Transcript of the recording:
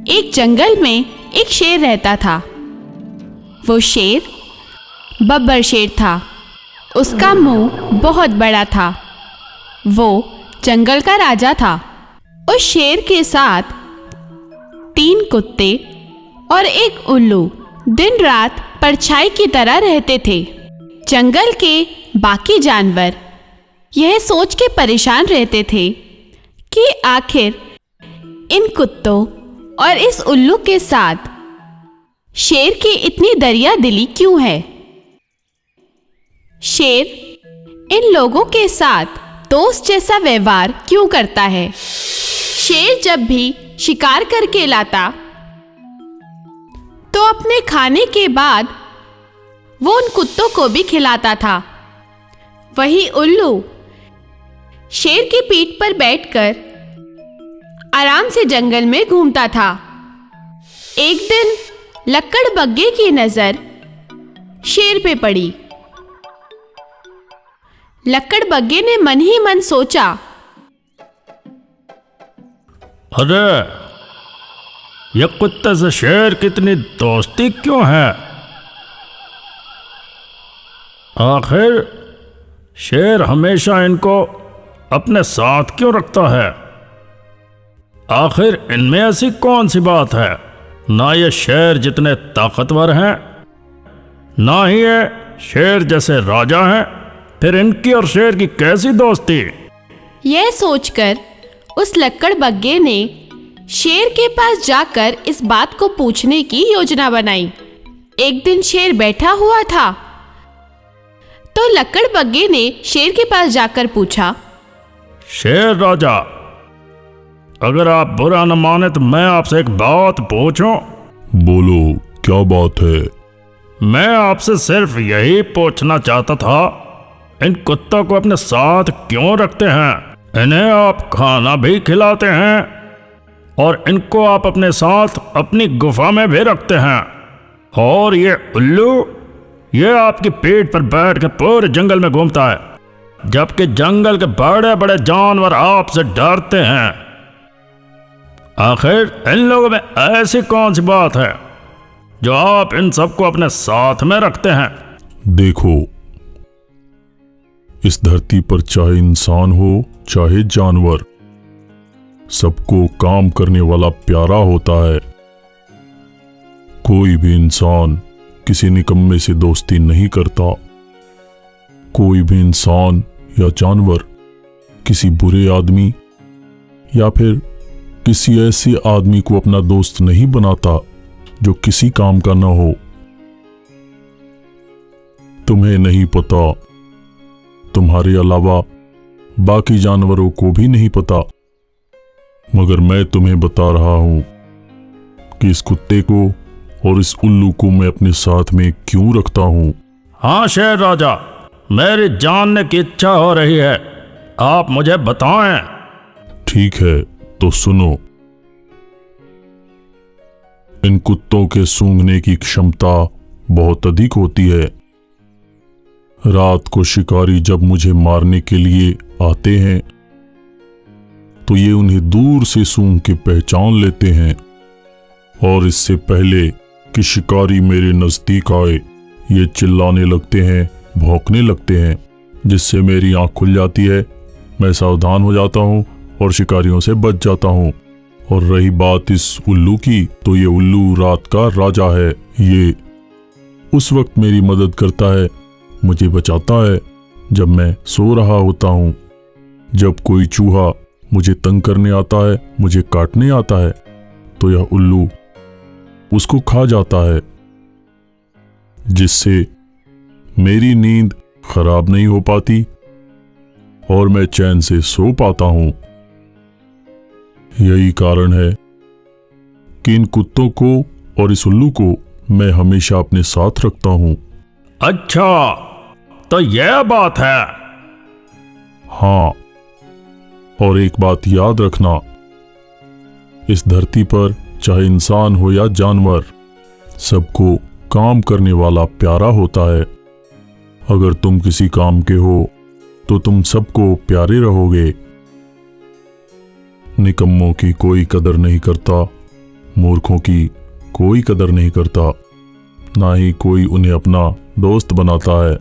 एक जंगल में एक शेर रहता था। वो शेर बब्बर शेर था। उसका मुंह बहुत बड़ा था। वो जंगल का राजा था। उस शेर के साथ 3 कुत्ते और एक उल्लू दिन रात परछाई की तरह रहते थे। जंगल के बाकी जानवर यह सोच के परेशान रहते थे कि आखिर इन कुत्तों और इस उल्लू के साथ शेर की इतनी दरिया दिली क्यों है। शेर इन लोगों के साथ दोस्त जैसा व्यवहार क्यों करता है। शेर जब भी शिकार करके लाता तो अपने खाने के बाद वो उन कुत्तों को भी खिलाता था। वही उल्लू शेर की पीठ पर बैठकर आराम से जंगल में घूमता था। एक दिन लक्कड़बग्गे की नजर शेर पे पड़ी। लक्कड़बग्गे ने मन ही मन सोचा, अरे ये कुत्ते से शेर कितनी दोस्ती क्यों है। आखिर शेर हमेशा इनको अपने साथ क्यों रखता है। आखिर इनमें ऐसी कौन सी बात है। ना ये शेर जितने ताकतवर हैं, ना ही ये शेर जैसे राजा हैं। फिर इनकी और शेर की कैसी दोस्ती। यह सोचकर उस लक्कड़बग्गे ने शेर के पास जाकर इस बात को पूछने की योजना बनाई। एक दिन शेर बैठा हुआ था तो लक्कड़बग्गे ने शेर के पास जाकर पूछा, शेर राजा, अगर आप बुरा न माने तो मैं आपसे एक बात पूछूं। बोलो, क्या बात है। मैं आपसे सिर्फ यही पूछना चाहता था, इन कुत्तों को अपने साथ क्यों रखते हैं। इन्हें आप खाना भी खिलाते हैं और इनको आप अपने साथ अपनी गुफा में भी रखते हैं। और ये उल्लू, ये आपकी पीठ पर बैठ कर पूरे जंगल में घूमता है, जबकि जंगल के बड़े बड़े जानवर आपसे डरते हैं। आखिर इन लोगों में ऐसी कौन सी बात है जो आप इन सबको अपने साथ में रखते हैं। देखो, इस धरती पर चाहे इंसान हो चाहे जानवर, सबको काम करने वाला प्यारा होता है। कोई भी इंसान किसी निकम्मे से दोस्ती नहीं करता। कोई भी इंसान या जानवर किसी बुरे आदमी या फिर किसी ऐसे आदमी को अपना दोस्त नहीं बनाता जो किसी काम का ना हो। तुम्हें नहीं पता, तुम्हारे अलावा बाकी जानवरों को भी नहीं पता, मगर मैं तुम्हें बता रहा हूं कि इस कुत्ते को और इस उल्लू को मैं अपने साथ में क्यों रखता हूं। हाँ शेर राजा, मेरी जानने की इच्छा हो रही है, आप मुझे बताएं। ठीक है, तो सुनो। इन कुत्तों के सूंघने की क्षमता बहुत अधिक होती है। रात को शिकारी जब मुझे मारने के लिए आते हैं तो ये उन्हें दूर से सूंघ के पहचान लेते हैं और इससे पहले कि शिकारी मेरे नजदीक आए ये चिल्लाने लगते हैं, भौंकने लगते हैं, जिससे मेरी आंख खुल जाती है। मैं सावधान हो जाता हूं और शिकारियों से बच जाता हूं। और रही बात इस उल्लू की, तो ये उल्लू रात का राजा है। ये उस वक्त मेरी मदद करता है, मुझे बचाता है जब मैं सो रहा होता हूं। जब कोई चूहा मुझे तंग करने आता है, मुझे काटने आता है, तो यह उल्लू उसको खा जाता है, जिससे मेरी नींद खराब नहीं हो पाती और मैं चैन से सो पाता हूं। यही कारण है कि इन कुत्तों को और इस उल्लू को मैं हमेशा अपने साथ रखता हूं। अच्छा, तो यह बात है। हाँ, और एक बात याद रखना, इस धरती पर चाहे इंसान हो या जानवर, सबको काम करने वाला प्यारा होता है। अगर तुम किसी काम के हो तो तुम सबको प्यारे रहोगे। निकम्मों की कोई कदर नहीं करता, मूर्खों की कोई कदर नहीं करता, ना ही कोई उन्हें अपना दोस्त बनाता है।